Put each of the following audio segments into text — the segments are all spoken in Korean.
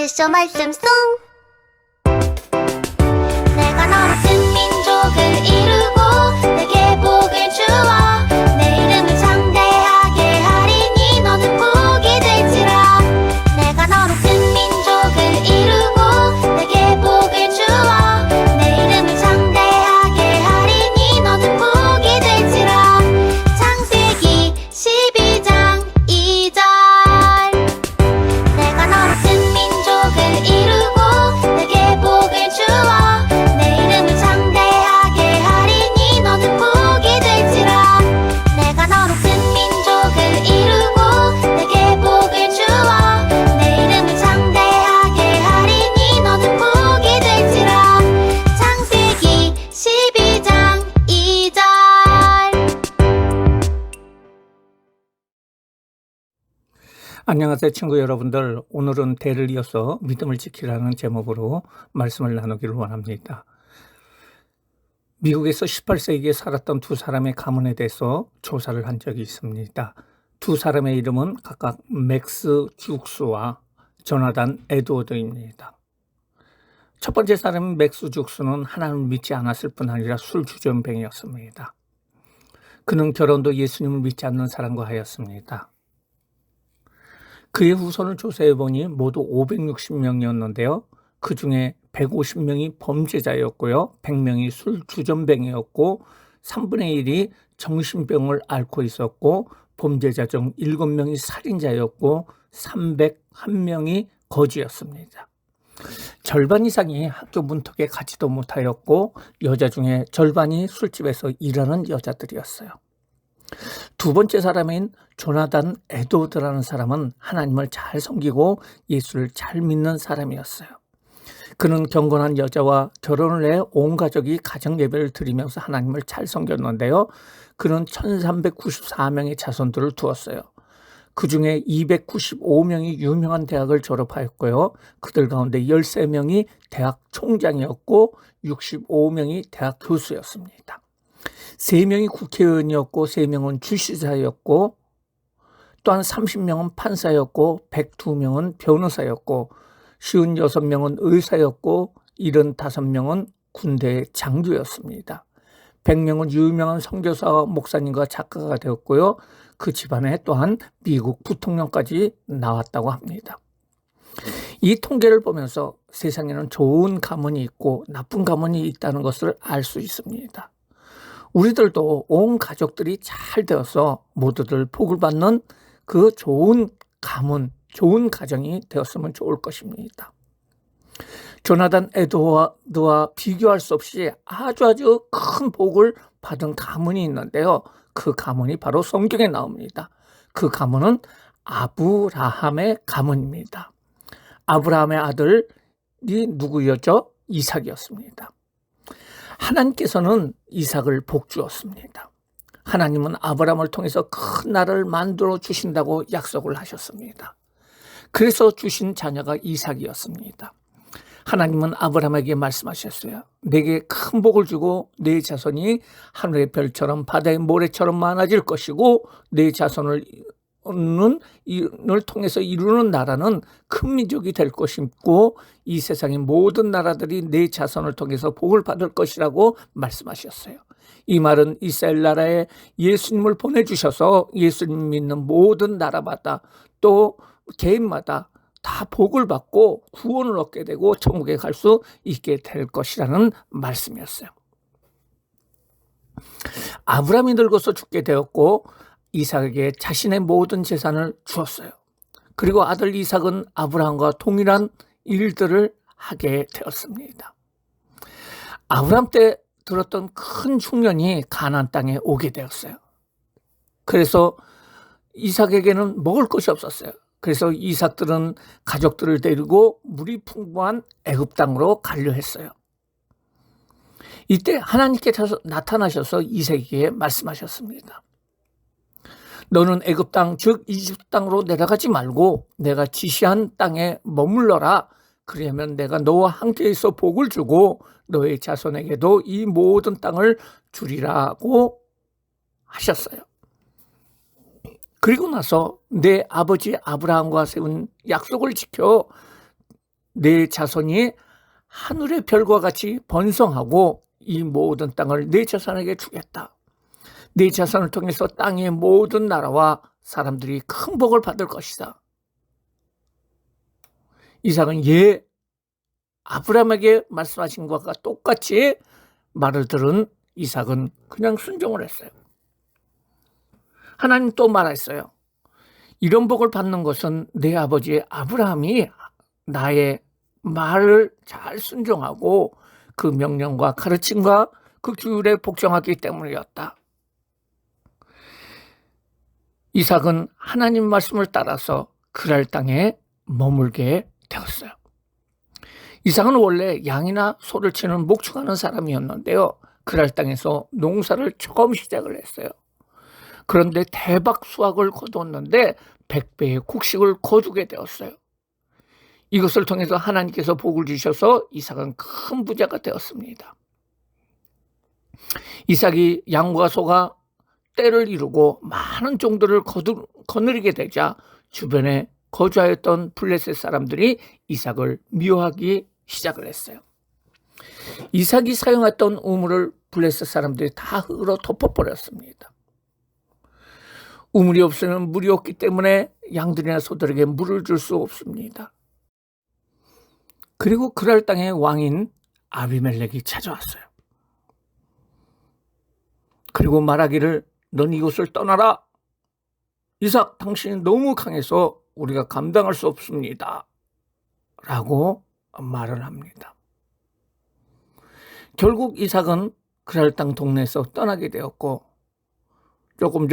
퀴즈쇼 말씀 송. 내가 너로 민족을 이루고 내게 복을 주어 내 이름을 창대하게 하리니 너는 복이 될지라. 내가 너로 민족을 이루고 내게 복을 주어 내 이름을 창대하게 하리니 너는 복이 될지라. 창세기 12장 2절. 내가 너로 민족을 이루고 내게 복을 주어 내 이름을 창대하게 하리니 너는 복이 될지라. 내가 너로 민족을 이루고 내게 복을 주어 내 이름을 창대하게 하리니 너는 복이 될지라. 창세기 12장 2절. 안녕하세요, 친구 여러분들. 오늘은 대를 이어서 믿음을 지키라는 제목으로 말씀을 나누기를 원합니다. 미국에서 18세기에 살았던 두 사람의 가문에 대해서 조사를 한 적이 있습니다. 두 사람의 이름은 각각 맥스 죽스와 조나단 에드워드입니다. 첫 번째 사람인 맥스 죽스는 하나님을 믿지 않았을 뿐 아니라 술주전뱅이였습니다. 그는 결혼도 예수님을 믿지 않는 사람과 하였습니다. 그의 후손을 조사해보니 모두 560명이었는데요. 그 중에 150명이 범죄자였고요. 100명이 술주전뱅이였고 3분의 1이 정신병을 앓고 있었고 범죄자 중 7명이 살인자였고 301명이 거지였습니다. 절반 이상이 학교 문턱에 가지도 못하였고 여자 중에 절반이 술집에서 일하는 여자들이었어요. 두 번째 사람인 조나단 에드워드라는 사람은 하나님을 잘 섬기고 예수를 잘 믿는 사람이었어요. 그는 경건한 여자와 결혼을 해 온 가족이 가정 예배를 드리면서 하나님을 잘 섬겼는데요. 그는 1394명의 자손들을 두었어요. 그 중에 295명이 유명한 대학을 졸업하였고요. 그들 가운데 13명이 대학 총장이었고 65명이 대학 교수였습니다. 3명이 국회의원이었고 3명은 주시자였고 또한 30명은 판사였고 102명은 변호사였고 56명은 의사였고 75명은 군대의 장교였습니다. 100명은 유명한 선교사와 목사님과 작가가 되었고요. 그 집안에 또한 미국 부통령까지 나왔다고 합니다. 이 통계를 보면서 세상에는 좋은 가문이 있고 나쁜 가문이 있다는 것을 알 수 있습니다. 우리들도 온 가족들이 잘 되어서 모두들 복을 받는 그 좋은 가문, 좋은 가정이 되었으면 좋을 것입니다. 조나단 에드워드와 비교할 수 없이 아주 큰 복을 받은 가문이 있는데요. 그 가문이 바로 성경에 나옵니다. 그 가문은 아브라함의 가문입니다. 아브라함의 아들이 누구였죠? 이삭이었습니다. 하나님께서는 이삭을 복주었습니다. 하나님은 아브라함을 통해서 큰 나라를 만들어 주신다고 약속을 하셨습니다. 그래서 주신 자녀가 이삭이었습니다. 하나님은 아브라함에게 말씀하셨어요. 내게 큰 복을 주고 내 자손이 하늘의 별처럼 바다의 모래처럼 많아질 것이고 내 자손을 통해서 이루는 나라는 큰 민족이 될 것이고 이 세상의 모든 나라들이 내 자손을 통해서 복을 받을 것이라고 말씀하셨어요. 이 말은 이스라엘 나라에 예수님을 보내주셔서 예수님 믿는 모든 나라마다 또 개인마다 다 복을 받고 구원을 얻게 되고 천국에 갈 수 있게 될 것이라는 말씀이었어요. 아브라함이 늙어서 죽게 되었고 이삭에게 자신의 모든 재산을 주었어요. 그리고 아들 이삭은 아브라함과 동일한 일들을 하게 되었습니다. 아브라함 때 들었던 큰 흉년이 가나안 땅에 오게 되었어요. 그래서 이삭에게는 먹을 것이 없었어요. 그래서 이삭들은 가족들을 데리고 물이 풍부한 애굽 땅으로 가려 했어요. 이때 하나님께서 나타나셔서 이삭에게 말씀하셨습니다. 너는 애굽 땅 즉 이집트 땅으로 내려가지 말고 내가 지시한 땅에 머물러라. 그러면 내가 너와 함께 있어 복을 주고 너의 자손에게도 이 모든 땅을 주리라고 하셨어요. 그리고 나서 내 아버지 아브라함과 세운 약속을 지켜 내 자손이 하늘의 별과 같이 번성하고 이 모든 땅을 내 자손에게 주겠다. 내 자손을 통해서 땅의 모든 나라와 사람들이 큰 복을 받을 것이다. 이삭은 아브라함에게 말씀하신 것과 똑같이 말을 들은 이삭은 그냥 순종을 했어요. 하나님 또 말했어요. 이런 복을 받는 것은 내 아버지 아브라함이 나의 말을 잘 순종하고 그 명령과 가르침과 그 규율에 복종하기 때문이었다. 이삭은 하나님 말씀을 따라서 그랄 땅에 머물게 되었어요. 이삭은 원래 양이나 소를 치는 목축하는 사람이었는데요. 그랄 땅에서 농사를 처음 시작을 했어요. 그런데 대박 수확을 거두었는데 100배의 곡식을 거두게 되었어요. 이것을 통해서 하나님께서 복을 주셔서 이삭은 큰 부자가 되었습니다. 이삭이 양과 소가 때를 이루고 많은 종들을 거느리게 되자 주변에 거주하였던 블레셋 사람들이 이삭을 미워하기 시작을 했어요. 이삭이 사용했던 우물을 블레셋 사람들이 다 흙으로 덮어버렸습니다. 우물이 없으면 물이 없기 때문에 양들이나 소들에게 물을 줄 수 없습니다. 그리고 그랄 땅의 왕인 아비멜렉이 찾아왔어요. 그리고 말하기를 넌 이곳을 떠나라. 이삭 당신이 너무 강해서 우리가 감당할 수 없습니다. 라고 말을 합니다. 결국 이삭은 그랄 땅 동네에서 떠나게 되었고 조금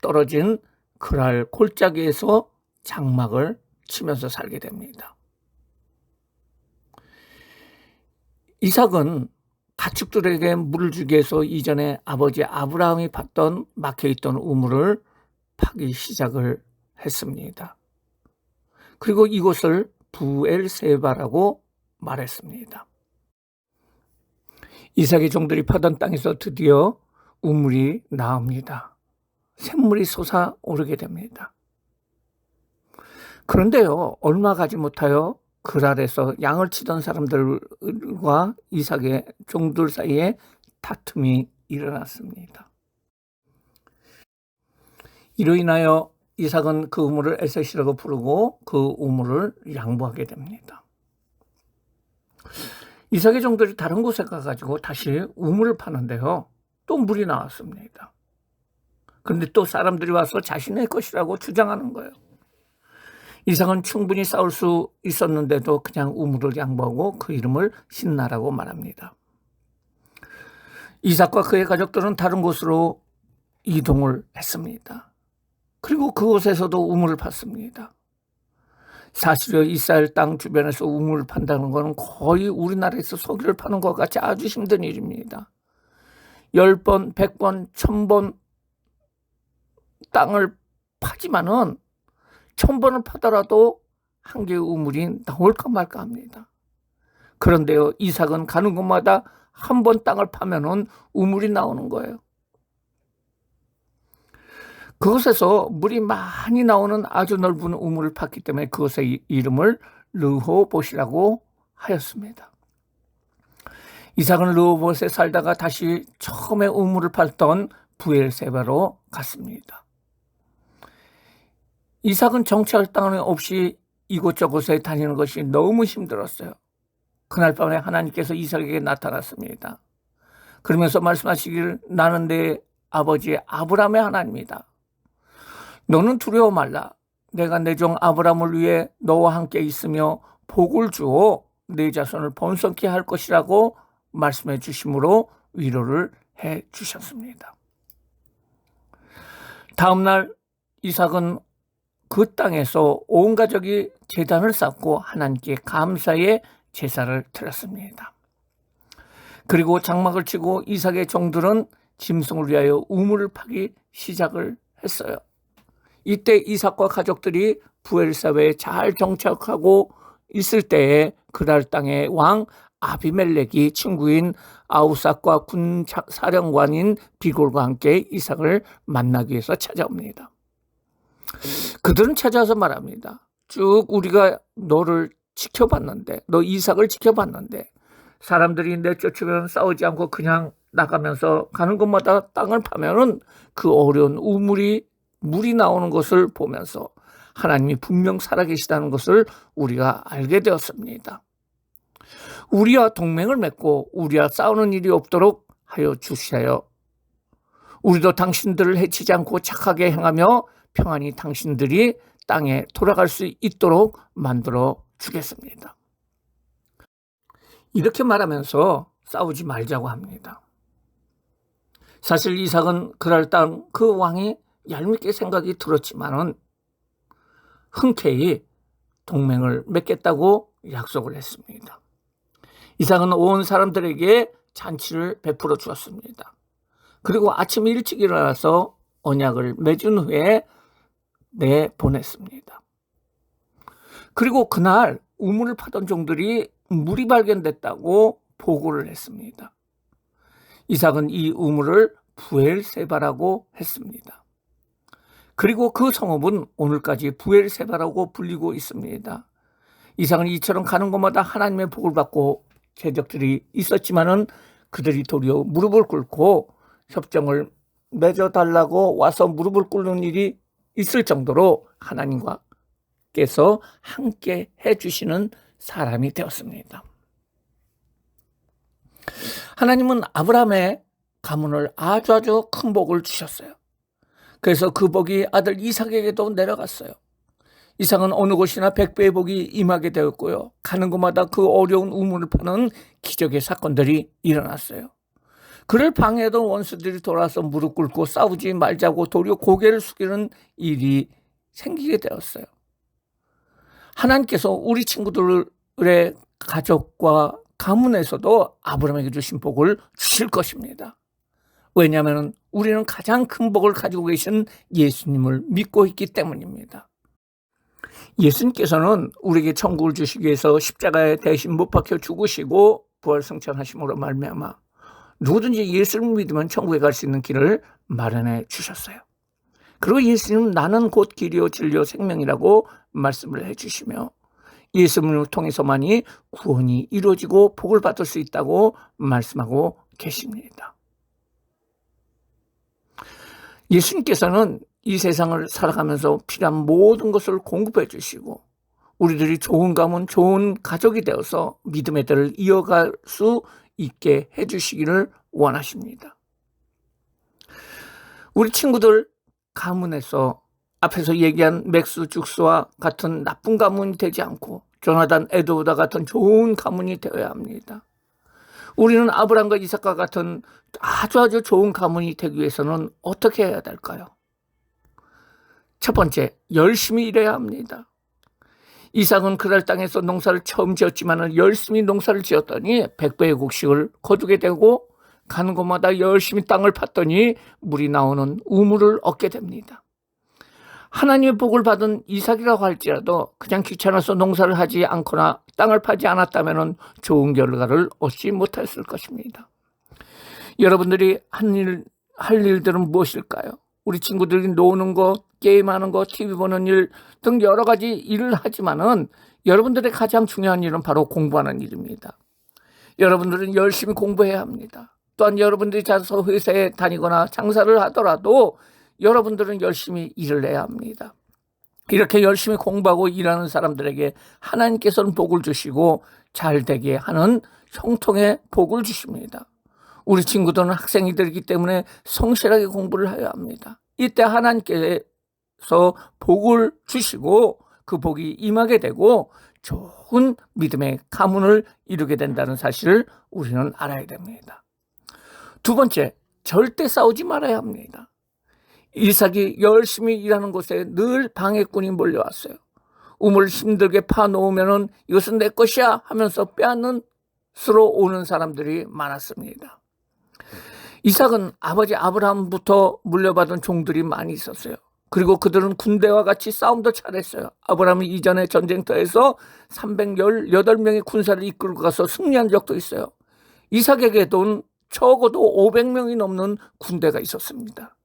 떨어진 그랄 골짜기에서 장막을 치면서 살게 됩니다. 이삭은 가축들에게 물을 주기 위해서 이전에 아버지 아브라함이 팠던 막혀있던 우물을 파기 시작을 했습니다. 그리고 이곳을 부엘세바라고 말했습니다. 이삭의 종들이 파던 땅에서 드디어 우물이 나옵니다. 샘물이 솟아오르게 됩니다. 그런데요, 얼마 가지 못하여 그랄에서 양을 치던 사람들과 이삭의 종들 사이에 다툼이 일어났습니다. 이로 인하여 이삭은 그 우물을 에셋이라고 부르고 그 우물을 양보하게 됩니다. 이삭의 종들이 다른 곳에 가가지고 다시 우물을 파는데요, 또 물이 나왔습니다. 그런데 또 사람들이 와서 자신의 것이라고 주장하는 거예요. 이삭은 충분히 싸울 수 있었는데도 그냥 우물을 양보하고 그 이름을 신나라고 말합니다. 이삭과 그의 가족들은 다른 곳으로 이동을 했습니다. 그리고 그곳에서도 우물을 팠습니다. 사실은 이스라엘 땅 주변에서 우물을 판다는 것은 거의 우리나라에서 석유를 파는 것 같이 아주 힘든 일입니다. 10번, 100번, 1000번 땅을 파지만은 1000번을 파더라도 한 개의 우물이 나올까 말까 합니다. 그런데요, 이삭은 가는 곳마다 한 번 땅을 파면은 우물이 나오는 거예요. 그곳에서 물이 많이 나오는 아주 넓은 우물을 팠기 때문에 그곳의 이름을 르호봇이라고 하였습니다. 이삭은 르호봇에 살다가 다시 처음에 우물을 팠던 부엘세바로 갔습니다. 이삭은 정착할 땅이 없이 이곳저곳에 다니는 것이 너무 힘들었어요. 그날 밤에 하나님께서 이삭에게 나타났습니다. 그러면서 말씀하시기를 나는 내 아버지 아브라함의 하나님이다. 너는 두려워 말라. 내가 내 종 아브라함을 위해 너와 함께 있으며 복을 주어 내 자손을 번성케 할 것이라고 말씀해 주심으로 위로를 해 주셨습니다. 다음 날 이삭은 그 땅에서 온 가족이 제단을 쌓고 하나님께 감사의 제사를 드렸습니다. 그리고 장막을 치고 이삭의 종들은 짐승을 위하여 우물을 파기 시작을 했어요. 이때 이삭과 가족들이 부엘세바에 잘 정착하고 있을 때에 그랄 땅의 왕 아비멜렉이 친구인 아우삭과 군 사령관인 비골과 함께 이삭을 만나기 위해서 찾아옵니다. 그들은 찾아와서 말합니다. 쭉 우리가 너를 지켜봤는데, 너 이삭을 지켜봤는데 사람들이 내쫓으면 싸우지 않고 그냥 나가면서 가는 곳마다 땅을 파면은 그 어려운 물이 나오는 것을 보면서 하나님이 분명 살아계시다는 것을 우리가 알게 되었습니다. 우리와 동맹을 맺고 우리와 싸우는 일이 없도록 하여 주시하여 우리도 당신들을 해치지 않고 착하게 행하며 평안히 당신들이 땅에 돌아갈 수 있도록 만들어 주겠습니다. 이렇게 말하면서 싸우지 말자고 합니다. 사실 이삭은 그날 땅 그 왕이 얄밉게 생각이 들었지만은 흔쾌히 동맹을 맺겠다고 약속을 했습니다. 이삭은 온 사람들에게 잔치를 베풀어 주었습니다. 그리고 아침 일찍 일어나서 언약을 맺은 후에 내보냈습니다. 그리고 그날 우물을 파던 종들이 물이 발견됐다고 보고를 했습니다. 이삭은 이 우물을 부엘세바라고 했습니다. 그리고 그 성읍은 오늘까지 부엘세바라고 불리고 있습니다. 이삭은 이처럼 가는 곳마다 하나님의 복을 받고 대적들이 있었지만은 그들이 도리어 무릎을 꿇고 협정을 맺어달라고 와서 무릎을 꿇는 일이 있을 정도로 하나님께서 함께 해주시는 사람이 되었습니다. 하나님은 아브라함의 가문을 아주 큰 복을 주셨어요. 그래서 그 복이 아들 이삭에게도 내려갔어요. 이삭은 어느 곳이나 100배의 복이 임하게 되었고요. 가는 곳마다 그 어려운 우물을 파는 기적의 사건들이 일어났어요. 그를 방해하던 원수들이 돌아와서 무릎 꿇고 싸우지 말자고 도리어 고개를 숙이는 일이 생기게 되었어요. 하나님께서 우리 친구들의 가족과 가문에서도 아브라함에게 주신 복을 주실 것입니다. 왜냐하면 우리는 가장 큰 복을 가지고 계신 예수님을 믿고 있기 때문입니다. 예수님께서는 우리에게 천국을 주시기 위해서 십자가에 대신 못 박혀 죽으시고 부활승천하심으로 말미암아 누구든지 예수를 믿으면 천국에 갈 수 있는 길을 마련해 주셨어요. 그리고 예수님은 나는 곧 길이요 진리요 생명이라고 말씀을 해주시며 예수님을 통해서만이 구원이 이루어지고 복을 받을 수 있다고 말씀하고 계십니다. 예수님께서는 이 세상을 살아가면서 필요한 모든 것을 공급해 주시고 우리들이 좋은 가문, 좋은 가족이 되어서 믿음의 대를 이어갈 수 있게 해주시기를 원하십니다. 우리 친구들 가문에서 앞에서 얘기한 맥스 죽스와 같은 나쁜 가문이 되지 않고 조나단 에드워드와 같은 좋은 가문이 되어야 합니다. 우리는 아브라함과 이삭과 같은 아주 좋은 가문이 되기 위해서는 어떻게 해야 될까요? 첫 번째, 열심히 일해야 합니다. 이삭은 그날 땅에서 농사를 처음 지었지만 열심히 농사를 지었더니 100배의 곡식을 거두게 되고 가는 곳마다 열심히 땅을 팠더니 물이 나오는 우물을 얻게 됩니다. 하나님의 복을 받은 이삭이라고 할지라도 그냥 귀찮아서 농사를 하지 않거나 땅을 파지 않았다면 좋은 결과를 얻지 못했을 것입니다. 여러분들이 할 일들은 무엇일까요? 우리 친구들이 노는 거, 게임하는 거, TV 보는 일 등 여러 가지 일을 하지만은 여러분들의 가장 중요한 일은 바로 공부하는 일입니다. 여러분들은 열심히 공부해야 합니다. 또한 여러분들이 자서 회사에 다니거나 장사를 하더라도 여러분들은 열심히 일을 해야 합니다. 이렇게 열심히 공부하고 일하는 사람들에게 하나님께서는 복을 주시고 잘 되게 하는 형통의 복을 주십니다. 우리 친구들은 학생이들이기 때문에 성실하게 공부를 해야 합니다. 이때 하나님께서 복을 주시고 그 복이 임하게 되고 좋은 믿음의 가문을 이루게 된다는 사실을 우리는 알아야 됩니다. 두 번째, 절대 싸우지 말아야 합니다. 이삭이 열심히 일하는 곳에 늘 방해꾼이 몰려왔어요. 우물을 힘들게 파놓으면 이것은 내 것이야 하면서 빼앗는 수로 오는 사람들이 많았습니다. 이삭은 아버지 아브라함부터 물려받은 종들이 많이 있었어요. 그리고 그들은 군대와 같이 싸움도 잘했어요. 아브라함이 이전에 전쟁터에서 318명의 군사를 이끌고 가서 승리한 적도 있어요. 이삭에게도 적어도 500명이 넘는 군대가 있었습니다.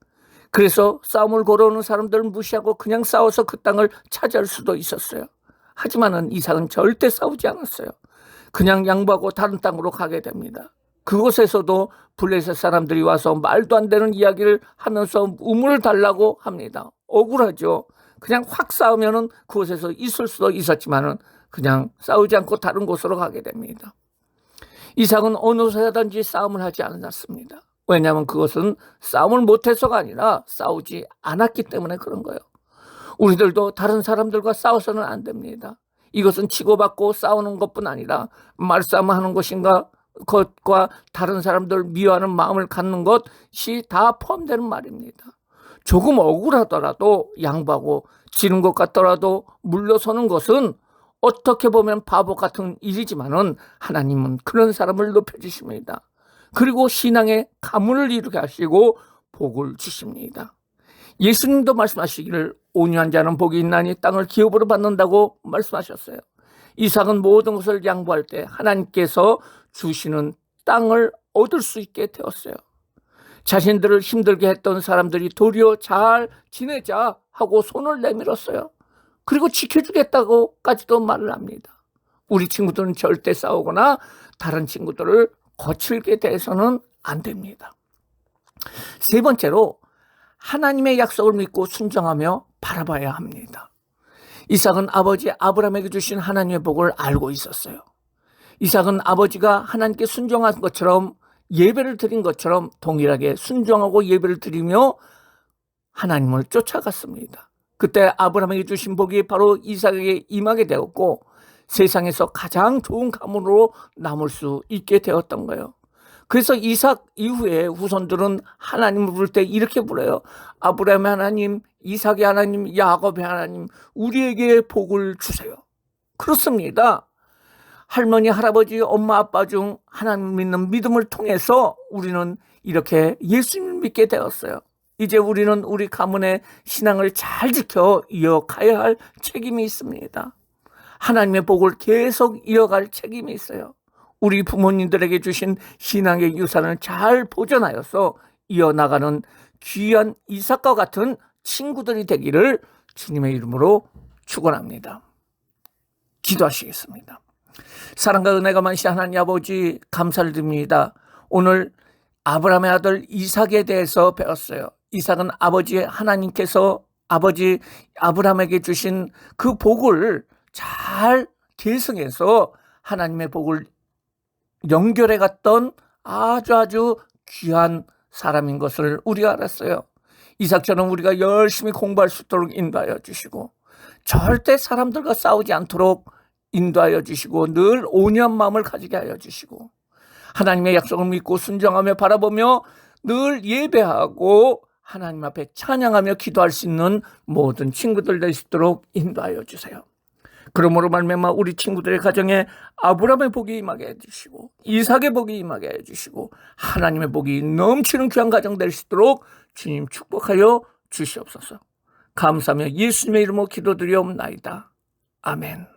그래서 싸움을 걸어오는 사람들을 무시하고 그냥 싸워서 그 땅을 차지할 수도 있었어요. 하지만은 이삭은 절대 싸우지 않았어요. 그냥 양보하고 다른 땅으로 가게 됩니다. 그곳에서도 블레셋 사람들이 와서 말도 안 되는 이야기를 하면서 우물을 달라고 합니다. 억울하죠. 그냥 확 싸우면은 그곳에서 있을 수도 있었지만은 그냥 싸우지 않고 다른 곳으로 가게 됩니다. 이삭은 어느 곳에든지 싸움을 하지 않았습니다. 왜냐하면 그것은 싸움을 못해서가 아니라 싸우지 않았기 때문에 그런 거예요. 우리들도 다른 사람들과 싸워서는 안 됩니다. 이것은 치고받고 싸우는 것뿐 아니라 말싸움하는 것인가 것과 다른 사람들 미워하는 마음을 갖는 것이 다 포함되는 말입니다. 조금 억울하더라도 양보하고 지는 것 같더라도 물러서는 것은 어떻게 보면 바보 같은 일이지만은 하나님은 그런 사람을 높여주십니다. 그리고 신앙의 가문을 이루게 하시고 복을 주십니다. 예수님도 말씀하시기를 온유한 자는 복이 있나니 땅을 기업으로 받는다고 말씀하셨어요. 이삭은 모든 것을 양보할 때 하나님께서 주시는 땅을 얻을 수 있게 되었어요. 자신들을 힘들게 했던 사람들이 도리어 잘 지내자 하고 손을 내밀었어요. 그리고 지켜주겠다고까지도 말을 합니다. 우리 친구들은 절대 싸우거나 다른 친구들을 거칠게 대해서는 안 됩니다. 세 번째로 하나님의 약속을 믿고 순종하며 바라봐야 합니다. 이삭은 아버지 아브라함에게 주신 하나님의 복을 알고 있었어요. 이삭은 아버지가 하나님께 순종한 것처럼 예배를 드린 것처럼 동일하게 순종하고 예배를 드리며 하나님을 쫓아갔습니다. 그때 아브라함에게 주신 복이 바로 이삭에게 임하게 되었고 세상에서 가장 좋은 가문으로 남을 수 있게 되었던 거예요. 그래서 이삭 이후에 후손들은 하나님을 부를 때 이렇게 불러요. 아브라함의 하나님, 이삭의 하나님, 야곱의 하나님, 우리에게 복을 주세요. 그렇습니다. 할머니, 할아버지, 엄마, 아빠 중 하나님 믿는 믿음을 통해서 우리는 이렇게 예수님을 믿게 되었어요. 이제 우리는 우리 가문의 신앙을 잘 지켜 이어가야 할 책임이 있습니다. 하나님의 복을 계속 이어갈 책임이 있어요. 우리 부모님들에게 주신 신앙의 유산을 잘 보존하여서 이어나가는 귀한 이삭과 같은 친구들이 되기를 주님의 이름으로 축원합니다. 기도하시겠습니다. 사랑과 은혜가 많으신 하나님 아버지 감사를 드립니다. 오늘 아브라함의 아들 이삭에 대해서 배웠어요. 이삭은 아버지 하나님께서 아버지 아브라함에게 주신 그 복을 잘 계승해서 하나님의 복을 연결해 갔던 아주 귀한 사람인 것을 우리가 알았어요. 이삭처럼 우리가 열심히 공부할 수 있도록 인도하여 주시고 절대 사람들과 싸우지 않도록 인도하여 주시고 늘 온유한 마음을 가지게 하여 주시고 하나님의 약속을 믿고 순종하며 바라보며 늘 예배하고 하나님 앞에 찬양하며 기도할 수 있는 모든 친구들 될 수 있도록 인도하여 주세요. 그러므로 말미암아 우리 친구들의 가정에 아브라함의 복이 임하게 해주시고 이삭의 복이 임하게 해주시고 하나님의 복이 넘치는 귀한 가정 될 수 있도록 주님 축복하여 주시옵소서. 감사하며 예수님의 이름으로 기도드리옵나이다. 아멘.